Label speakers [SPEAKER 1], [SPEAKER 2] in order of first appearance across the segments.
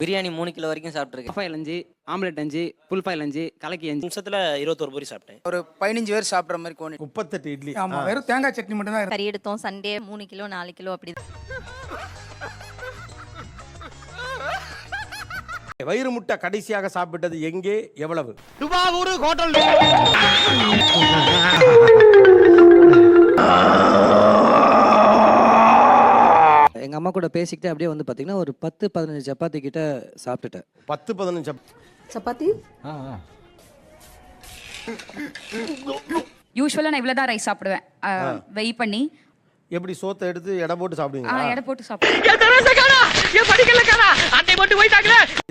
[SPEAKER 1] Biryani 3 kilo வரைக்கும் சாப்பிட்டுருக்கேன்.
[SPEAKER 2] Half boil 5, omelette 5, full foil 5, கலக்கி 5.
[SPEAKER 3] நிமிஷத்துல 21 பூரி சாப்பிட்டேன்.
[SPEAKER 4] ஒரு 15 பேர் சாப்பிட்ற மாதிரி கோணி.
[SPEAKER 5] 38 இட்லி.
[SPEAKER 6] ஆமா, வெறும் தேங்காய் சட்னி மட்டும் தான்.
[SPEAKER 7] கறி எடுத்தோம் சண்டே 3 கிலோ 4 கிலோ அப்படி.
[SPEAKER 5] வயிறு முட்டை கடைசியாக சாப்பிட்டது எங்கே, எவ்வளவு?
[SPEAKER 3] துபாகூர் ஹோட்டல்.
[SPEAKER 8] எங்க அம்மா கூட பேசிக்கிட்டு அப்படியே வந்து பாத்தீங்கன்னா ஒரு 10-15 சப்பாத்தி கிட்ட சாப்பிட்டுட்டேன்.
[SPEAKER 5] 10-15
[SPEAKER 6] சப்பாத்தி
[SPEAKER 9] யூஸ்வலாக நான் இவ்வளோ தான் ரைஸ் சாப்பிடுவேன். வெய் பண்ணி
[SPEAKER 5] எப்படி சோத்தை எடுத்து எடை போட்டு சாப்பிடுவீங்களா?
[SPEAKER 9] எடை போட்டு சாப்பிடுவேன்.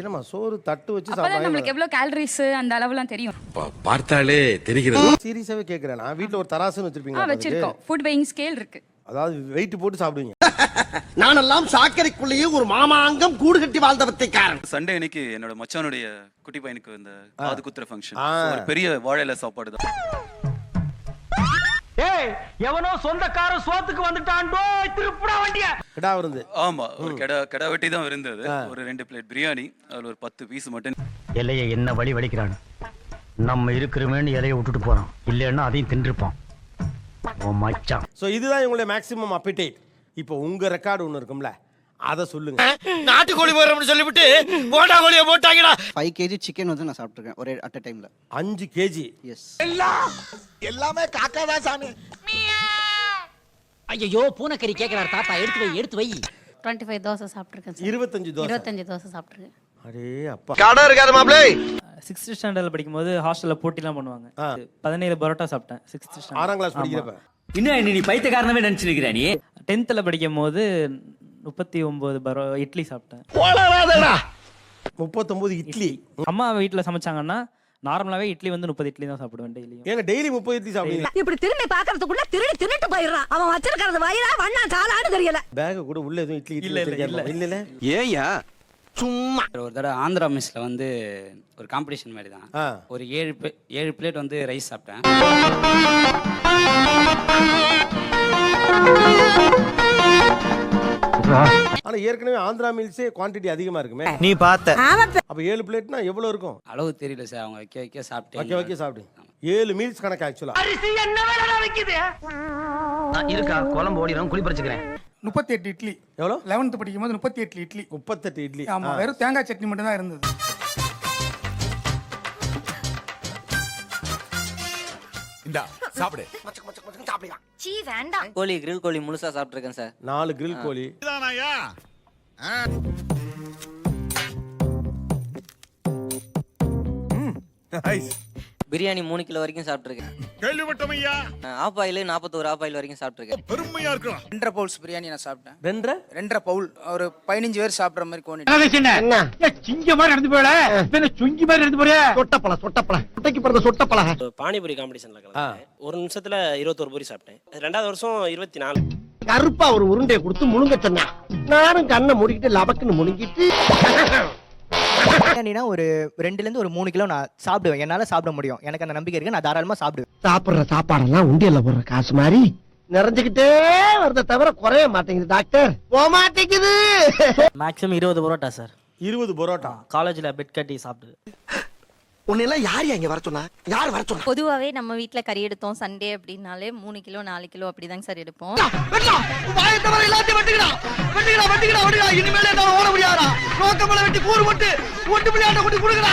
[SPEAKER 5] என்னம்மா சோறு தட்டு வச்சு
[SPEAKER 9] அப்பதான்
[SPEAKER 5] சாப்பிடுவாங்க.
[SPEAKER 9] நம்மளுக்கு எவ்வளோ கேலரிஸ் அந்த அளவுலாம் தெரியும்.
[SPEAKER 10] பார்த்தாலே தெரிகிறது.
[SPEAKER 5] சீரியஸாவே கேக்குறேன். நான் வீட்ல ஒரு தராசுன்னு வச்சிருப்பீங்க.
[SPEAKER 9] வச்சிருக்கோம். ஃபுட் வெயிங் ஸ்கேல் இருக்கு.
[SPEAKER 5] அதாவது வெயிட் போட்டு சாப்பிடுவீங்க.
[SPEAKER 3] நானெல்லாம் சாக்கடைக்குள்ளேயே ஒரு மாமாங்கம் கூடு கட்டி வாழ்ந்தவத்தைக்காரன்.
[SPEAKER 11] சண்டே அன்னைக்கு என்னோட மச்சானுடைய குட்டி பையனுக்கு இந்த காது குத்துற ஃபங்க்ஷன். ஒரு பெரிய வாழையில சாப்பாடு தான்.
[SPEAKER 3] ஏய், எவனோ சொந்தக்கார சோத்துக்கு வந்துட்டான்டோ, திருப்புடா வண்டிய.
[SPEAKER 5] கிடா விருந்து.
[SPEAKER 11] ஆமா, ஒரு கெடா வெட்டி தான் இருந்தது. ஒரு 2 பிளேட் பிரியாணி, அதுல ஒரு 10 பீஸ் மட்டன்.
[SPEAKER 3] இலைய என்ன வழி வலிக்கிறான். நம்ம இருக்கிறமேன்னு இலைய விட்டுட்டு போறோம், இல்லன்னா அதையும் தின்றுப்பான். ஓ மச்சான்.
[SPEAKER 5] சோ இதுதான் உங்களுடைய மேக்ஸிமம் appetite. இப்போ உங்க ரெக்கார்டு ஒன்னு இருக்கும்ல, அத சொல்லுங்க.
[SPEAKER 3] நாட்டுக்கோழி போறோம்னு சொல்லிவிட்டு போண்டா கோழியை போட்டாங்கடா.
[SPEAKER 8] 5 kg சிக்கன் வந்து நான் சாப்பிட்டுருக்கேன் ஒரே அட் a டைம்ல.
[SPEAKER 5] 5 kg.
[SPEAKER 8] எஸ்.
[SPEAKER 3] எல்லாமே காக்காதா சாமி.
[SPEAKER 1] ஐயோ பூனைக்கறி கேக்குறாரு தாத்தா, எடுத்து வை.
[SPEAKER 7] 25 தோசை சாப்பிட்டுருக்கேன் சார்.
[SPEAKER 5] 25 தோசை.
[SPEAKER 7] 25 தோசை சாப்பிட்டுருக்கேன்.
[SPEAKER 5] அரே அப்பா.
[SPEAKER 3] கடை இருக்காத மாப்ளே.
[SPEAKER 2] 6th ஸ்டாண்டர்ட்ல படிக்கும்போது ஹாஸ்டல்ல போட்டிலாம் பண்ணுவாங்க. 17 பரோட்டா சாப்பிட்டேன் 6th ஸ்டாண்டர்ட்.
[SPEAKER 5] 6ஆம் கிளாஸ் படிக்கிறப்ப.
[SPEAKER 1] இன்னும் நீ பைத்தியக்காரனவே நினைச்சிருக்கிற நீ.
[SPEAKER 2] 10th படிக்கும்போது 39 இட்லி சாப்பிட்டேன்.
[SPEAKER 3] போலாதடா.
[SPEAKER 5] 39 இட்லி.
[SPEAKER 2] அம்மா வீட்டில் சமைச்சாங்கன்னா நார்மலாவே இட்லி வந்து 30 இட்லி தான் சாப்பிடுவேன் டெய்லியும்.
[SPEAKER 5] ஏங்க டெய்லி 30 இட்லி சாப்பிடுவீங்க?
[SPEAKER 6] இப்படி திரும்பி பாக்குறதுக்குள்ள திருட்டு போயிடுறான். அவன் வச்சிருக்கிறது வயிறா வண்ணா சாலான்னு தெரியல.
[SPEAKER 5] பேக் கூட உள்ள எதுவும் இட்லி
[SPEAKER 2] இல்ல.
[SPEAKER 10] ஏயா
[SPEAKER 3] சும்மா
[SPEAKER 8] ஒரு தடவை ஆந்திரா மெஸ்ல வந்து ஒரு காம்படிஷன் மாதிரி தான். ஒரு 7 பிளேட் வந்து ரைஸ் சாப்பிட்டேன்.
[SPEAKER 5] ஆனா ஏற்கனவே ஆந்திரா மீல்ஸே குவாண்டிட்டி அதிகமா இருக்குமே.
[SPEAKER 3] நீ பார்த்த.
[SPEAKER 5] அப்ப 7 பிளேட்னா எவ்வளவு இருக்கும்?
[SPEAKER 8] அளவு தெரியல சார், அவங்க வைக்க சாப்பிட்டேன்.
[SPEAKER 5] வைக்க சாப்பிட்டேன். 7 மீல்ஸ் கணக்கு ஆக்சுவலா.
[SPEAKER 3] அரிசி என்ன வேலைடா வைக்குது? இருக்கா குழம்பு ஓடிறோம், குழி பறிச்சுக்கிறேன்.
[SPEAKER 6] 38 இட்லி.
[SPEAKER 5] எவ்வளவு?
[SPEAKER 6] 11th படிக்கும்போது 38 இட்லி.
[SPEAKER 5] 38 இட்லி.
[SPEAKER 6] ஆமா, வெறும் தேங்காய் சட்னி மட்டும் தான் இருந்தது.
[SPEAKER 10] இந்தா சாப்பிடு.
[SPEAKER 7] சீ வேண்டாம்.
[SPEAKER 1] கோழி கிரில் கோழி முழுசா சாப்பிட்டுருக்கேன் சார்.
[SPEAKER 5] 4 கிரில் கோழி.
[SPEAKER 10] இதானாயா? நைஸ்.
[SPEAKER 1] பிரியாணி 3 கிலோ வரைக்கும் சாப்பிட்டுருக்கேன்.
[SPEAKER 10] கேள்விப்பட்டோம் ஐயா.
[SPEAKER 1] ஆஃப் ஆயில் 41 ஆஃப் ஆயில் வரைக்கும் சாப்பிட்டுருக்கேன்.
[SPEAKER 10] பெருமையா இருக்கலாம்.
[SPEAKER 4] 2.5 பவுல்ஸ் பிரியாணி நான் சாப்பிட்டேன். 2.5 பவுல். ஒரு 15 பேர் சாப்பிட்ற மாதிரி கோணி.
[SPEAKER 3] என்ன சிங்க மாதிரி நடந்து போயல, என்ன சுங்கி மாதிரி நடந்து போறியா? சொட்டப்பழ சுட்டைக்கு பிறந்த சொட்டப்பழ. பானிபூரி காம்படிஷன்ல கலந்தேன். ஒரு நிமிஷத்துல 21 பூரி சாப்பிட்டேன். 2வது வருஷம் 24. கருப்பா ஒரு உருண்டையை கொடுத்து முழுங்க சொன்னா, நானும் கண்ணை மூடிக்கிட்டு லபக்குன்னு முழுங்கிட்டு.
[SPEAKER 8] பிரியாணினா ஒரு 2 ல இருந்து ஒரு 3 கிலோ நான் சாப்பிடுவேன். என்னால சாப்பிட முடியும், எனக்கு அந்த நம்பிக்கை இருக்கு. நான் தாராளமா சாப்பிடுவேன்.
[SPEAKER 3] சாப்பிடுற சாப்பாடெல்லாம் உண்டியல்ல போடுற காசு மாதிரி நிறைஞ்சுக்கிட்டே வரத தவிர குறைய மாட்டேங்குது டாக்டர். போக மாட்டேங்குது.
[SPEAKER 1] Maximum 20 parotta sir.
[SPEAKER 5] 20 பரோட்டா.
[SPEAKER 1] காலேஜ்ல பெட் கட்டி சாப்பிட்டு.
[SPEAKER 3] உன்னெல்லாம் யார் இங்க வர சொன்னா? யார் வர சொன்னா?
[SPEAKER 7] பொதுவாவே நம்ம வீட்ல கறி எடுத்தோம் சண்டே அப்படினாலே 3 கிலோ 4 கிலோ அப்படிதாங்க சார் எடுப்போம்.
[SPEAKER 3] வாயை தவிர எல்லாத்தையும் வெட்டுங்கடா. இனிமேல நான் ஓட முடியாதா? ரோக்கமல வெட்டி கூறு போட்டு ஒட்டு பிள்ளையாண்ட கொண்டு குடுங்கடா.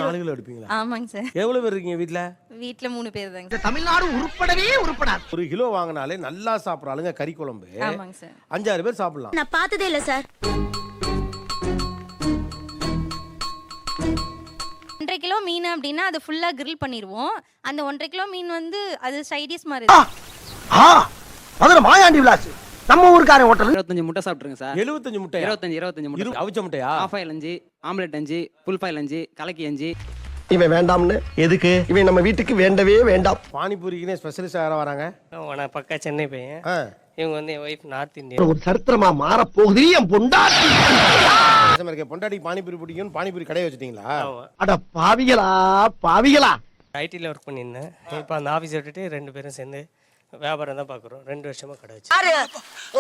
[SPEAKER 5] 4 கிலோ எடுப்பீங்களா?
[SPEAKER 7] ஆமாங்க சார்.
[SPEAKER 5] எவ்வளவு பேர் இருக்கீங்க வீட்ல?
[SPEAKER 7] வீட்ல 3 பேர் தாங்க.
[SPEAKER 3] இந்த தமிழ்நாடு உருப்படவே உருப்படாது.
[SPEAKER 5] 1 கிலோ வாங்கினாலே நல்லா சாப்பிடுற ஆளுங்க கறி குழம்பு
[SPEAKER 7] ஆமாங்க சார்.
[SPEAKER 5] 5-6 பேர் சாப்பிடலாம்.
[SPEAKER 7] நான் பார்த்ததே இல்ல சார். 1.5 கிலோ மீன் அப்படின்னா அது ஃபுல்லா கிரில் பண்ணிடுவோம். அந்த 1.5 கிலோ மீன் வந்து அது சைடிஸ் மாதிரி.
[SPEAKER 3] மதுரை மாயாண்டி விலாஸ் நம்ம ஊர்க்காரன் ஹோட்டல்.
[SPEAKER 2] 25 முட்டை சாப்பிட்டுருக்கேன் சார்.
[SPEAKER 5] 75 முட்டை.
[SPEAKER 2] 25 முட்டை.
[SPEAKER 5] அவிச்ச முட்டையா?
[SPEAKER 2] ஆஃபாயில் 5, ஆம்லெட் 5, ஃபுல் ஃபாயில் 5, கலக்கி 5.
[SPEAKER 3] இவன் வேண்டாம்னு எதுக்கு? இவன் நம்ம வீட்டுக்கு வேண்டவே வேண்டாம்.
[SPEAKER 5] பானிபூரிக்குனே ஸ்பெஷலிஸ்ட் யாரா வராங்க?
[SPEAKER 3] நான் பக்கா சென்னை பையன். இவங்க வந்து என் வைஃப் நார்த் இந்தியன். ஒரு சரித்திரமா மாற போகுது என் பொண்டாட்டி.
[SPEAKER 5] பொண்டாட்டி பானிபூரி பிடிக்கும், பானிபூரி கடை வச்சுட்டீங்களா?
[SPEAKER 3] அட பாவிகளா. ஐடில ஒர்க் பண்ணியிருந்தேன். இப்போ அந்த ஆஃபீஸ் விட்டுட்டு 2 பேரும் சேர்ந்து வியாபாரம் தான் பார்க்குறோம். 2 வருஷமா கடை வச்சு.
[SPEAKER 6] யாரு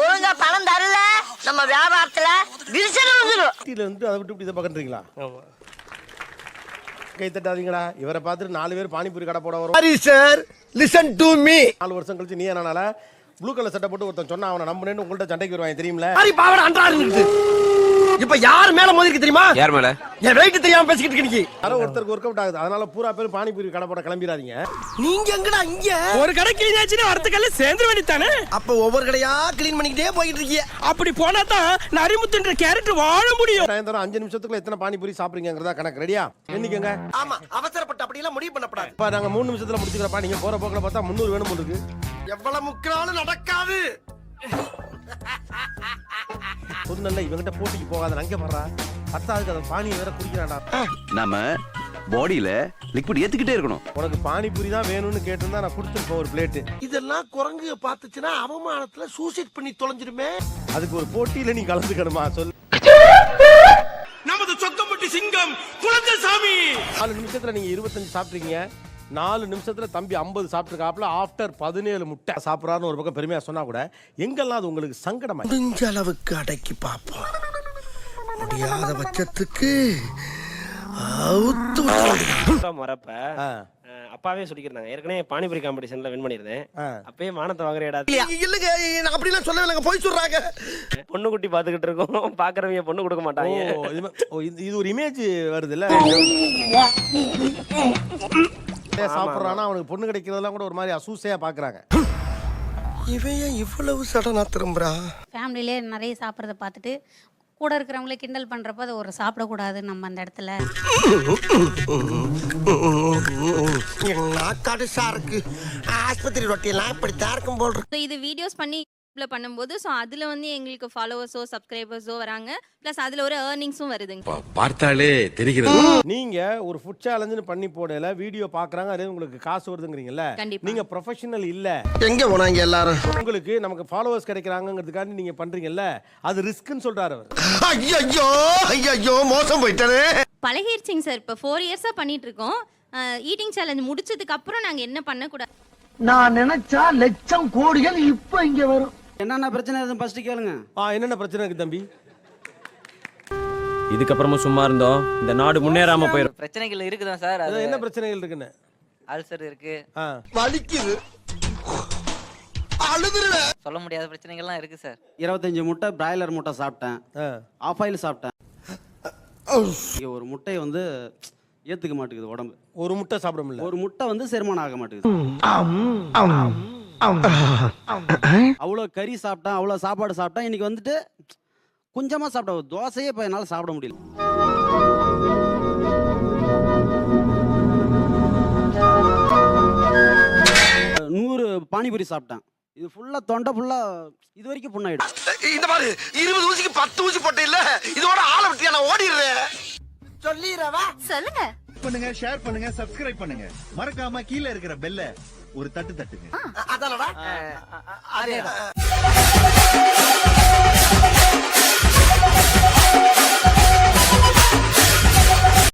[SPEAKER 6] ஒழுங்கா பணம் தரல நம்ம வியாபாரத்துல விரிசல் வந்துடும்.
[SPEAKER 5] வீட்டில் இருந்து அதை விட்டு இப்படி இதை பார்க்குறீங்களா?
[SPEAKER 3] ஆமா.
[SPEAKER 5] கை தட்டாதீங்களா. இவரை பார்த்துட்டு 4 பேர் பானிபூரி கடை போட வரும்.
[SPEAKER 12] சரி சார், லிசன் டு மீ.
[SPEAKER 5] 4 வருஷம் கழிச்சு நீ என்னால ப்ளூ கலர் சட்டை போட்டு ஒருத்தன் சொன்னா அவனை நம்பினேன்னு உங்கள்கிட்ட சண்டைக்கு வருவாங்க தெரியுமில.
[SPEAKER 12] சரி பாவன அன்றாருன்னு. இப்ப யார் மேல மோதிருக்கு தெரியுமா?
[SPEAKER 11] யார் மேல?
[SPEAKER 12] என் வெயிட் தெரியாம பேசிக்கிட்டு இருக்கீங்க.
[SPEAKER 5] யாரோ ஒருத்தருக்கு ஒர்க் அவுட் ஆகுது. அதனால பூரா பேர் பானிபூரி கடை போட கிளம்பிடாதீங்க.
[SPEAKER 12] நீங்க எங்கடா இங்க?
[SPEAKER 3] ஒரு கடை கிளீன் ஆச்சுன்னா அடுத்த கல்ல சேர்ந்து வேண்டித்தானே.
[SPEAKER 12] அப்ப ஒவ்வொரு கடையா கிளீன் பண்ணிக்கிட்டே போயிட்டு இருக்கீங்க.
[SPEAKER 3] அப்படி போனா தான் நரிமுத்துன்ற கேரக்டர் வாழ முடியும்.
[SPEAKER 5] சாயந்தரம் 5 நிமிஷத்துக்குள்ள எத்தனை பானிபூரி சாப்பிடுறீங்கிறதா கணக்கு. ரெடியா? எண்ணிக்கங்க.
[SPEAKER 12] ஆமா, அவசரப்பட்டு அப்படி எல்லாம் முடிவு பண்ணப்படாது.
[SPEAKER 5] இப்ப நாங்க 3 நிமிஷத்துல முடிச்சுக்கிறப்பா. நீங்க போற போக்குல பார்த்தா 300 வேணும் இருக்கு.
[SPEAKER 12] எவ்வளவு முக்கினாலும் நடக்காது.
[SPEAKER 5] ஒரு நல்ல இவங்கிட்ட போட்டிக்கு போகாத அங்கே வர்றா. பத்தாவதுக்கு அதை பானியை வேற குடிக்கிறான்டா.
[SPEAKER 10] நம்ம பாடியில லிக்விட் ஏத்துக்கிட்டே இருக்கணும்.
[SPEAKER 5] உனக்கு பானிபூரி தான் வேணும்னு கேட்டிருந்தா நான் கொடுத்துருப்பேன் ஒரு பிளேட்டு.
[SPEAKER 12] இதெல்லாம் குரங்கு பார்த்துச்சுன்னா அவமானத்துல சூசைட் பண்ணி தொலைஞ்சிருமே.
[SPEAKER 5] அதுக்கு ஒரு போட்டியில நீ கலந்துக்கணுமா சொல்லு.
[SPEAKER 12] நமது சொக்கம்பட்டி சிங்கம் குழந்தை சாமி.
[SPEAKER 5] 4 நிமிஷத்துல நீங்க 25 சாப்பிட்ருக்கீங்க. 4 நிமிஷத்துல தம்பி 50 சாப்பிட்டுருக்காப்புல. ஆஃப்டர் 17 முட்டை சாப்பிட்றாருன்னு ஒரு பக்கம் பெருமையா சொன்னா கூட எங்கெல்லாம் அது உங்களுக்கு சங்கடமா?
[SPEAKER 12] முடிஞ்ச அளவுக்கு அடக்கி பார்ப்போம். முடியாத பட்சத்துக்கு
[SPEAKER 3] மறப்ப அப்பாவே சொல்லிக்கிறாங்க. ஏற்கனவே பானிபூரி காம்படிஷன்ல வின் பண்ணிருந்தேன். அப்பயே மானத்தை வாங்குறேடா.
[SPEAKER 12] இல்லங்க, அப்படி எல்லாம் சொல்லல, போய் சொல்றாங்க.
[SPEAKER 3] பொண்ணு குட்டி பாத்துக்கிட்டு இருக்கோம். பாக்குறவங்க பொண்ணு கொடுக்க மாட்டாங்க.
[SPEAKER 5] இது ஒரு இமேஜ் வருது இல்ல. சாப்பிடுறானா அவனுக்கு பொண்ணு கிடைக்கிறதெல்லாம் கூட ஒரு மாதிரி அசூசையா பாக்குறாங்க.
[SPEAKER 12] இவன் இவ்வளவு சடனா திரும்புறா.
[SPEAKER 7] ஃபேமிலியிலே நிறைய சாப்பிட்றத பார்த்துட்டு கூட இருக்கிறவங்களே கிண்டல் பண்ணுறப்ப அதை ஒரு சாப்பிடக்கூடாது நம்ம அந்த இடத்துல.
[SPEAKER 12] நாக்காடு சாருக்கு ஆஸ்பத்திரி ரொட்டியெல்லாம் இப்படித்தான் இருக்கும் போல் இருக்கு.
[SPEAKER 7] ஸோ இது வீடியோஸ் பண்ணி பண்ணும்போது ஸோ அதில் வந்து எங்களுக்கு ஃபாலோவர்ஸோ சப்ஸ்கிரைபர்ஸோ வராங்க. ப்ளஸ் அதில் ஒரு ஏர்னிங்ஸும் வருதுங்க.
[SPEAKER 10] பார்த்தாலே தெரிகிறது.
[SPEAKER 5] நீங்க ஒரு ஃபுட் சேலஞ்சுன்னு பண்ணி போடல வீடியோ பாக்குறாங்க. அதே உங்களுக்கு காசு வருதுங்கிறீங்கல்ல. நீங்க ப்ரொஃபஷனல் இல்ல.
[SPEAKER 12] எங்க போனாங்க எல்லாரும்?
[SPEAKER 5] உங்களுக்கு நமக்கு ஃபாலோவர்ஸ் கிடைக்கிறாங்கிறதுக்காண்டி நீங்க பண்றீங்கல்ல, அது ரிஸ்க்னு சொல்றாரு அவர்.
[SPEAKER 12] ஐயோ ஐயோ மோசம் போயிட்டானே.
[SPEAKER 7] பழகிருச்சிங்க சார். இப்போ 4 இயர்ஸாக பண்ணிட்டு இருக்கோம். ஈட்டிங் சேலஞ்ச் முடிச்சதுக்கு அப்புறம் நாங்கள் என்ன பண்ணக்கூடாது.
[SPEAKER 12] நான் நினைச்சா லட்சம் கோடிகள் இப்ப இங்க வரும்.
[SPEAKER 8] என்னென்ன பிரச்சனை எதுவும் ஃபர்ஸ்ட் கேளுங்க.
[SPEAKER 5] என்னென்ன பிரச்சனை இருக்கு தம்பி?
[SPEAKER 1] இதுக்கப்புறமும் சும்மா இருந்தோம் இந்த நாடு முன்னேறாம போயிடும். பிரச்சனைகள் இருக்குதான் சார்.
[SPEAKER 5] அது என்ன பிரச்சனைகள் இருக்குன்னு?
[SPEAKER 1] அல்சர் இருக்கு.
[SPEAKER 12] வலிக்குது. அழுதுருவேன்.
[SPEAKER 1] சொல்ல முடியாத பிரச்சனைகள்லாம் இருக்கு சார்.
[SPEAKER 8] 25 முட்டை பிராய்லர் முட்டை சாப்பிட்டேன். ஆஃப் ஆயில் சாப்பிட்டேன். ஒரு முட்டையை வந்து ஏத்துக்க மாட்டேங்குது உடம்பு.
[SPEAKER 5] ஒரு முட்டை சாப்பிட முடியல.
[SPEAKER 8] ஒரு முட்டை வந்து செரிமானம் ஆக மாட்டேங்குது. அவ்வளோ கறி சாப்பிட்டேன், அவ்வளோ சாப்பாடு சாப்பிட்டேன். இன்னைக்கு வந்துட்டு கொஞ்சமாக சாப்பிட்டேன். தோசையே இப்போ என்னால் சாப்பிட முடியல. நூறு பானிபூரி சாப்பிட்டேன். இது ஃபுல்லா தொண்டை ஃபுல்லா இது வரைக்கும் புண்ணாயிடும்.
[SPEAKER 12] இந்த மாதிரி 20 ஊசிக்கு 10 ஊசி போட்ட இல்ல. இதோட ஆளை விட்டு நான் ஓடிடுறேன். சொல்லிரவா?
[SPEAKER 7] சொல்லுங்க.
[SPEAKER 10] பண்ணுங்க, ஷேர் பண்ணுங்க, சப்ஸ்கிரைப் பண்ணுங்க. மறக்காம கீழே இருக்கிற பெல்ல ஒரு தட்டு தட்டுங்க.
[SPEAKER 12] அதானடா. அதேதான்.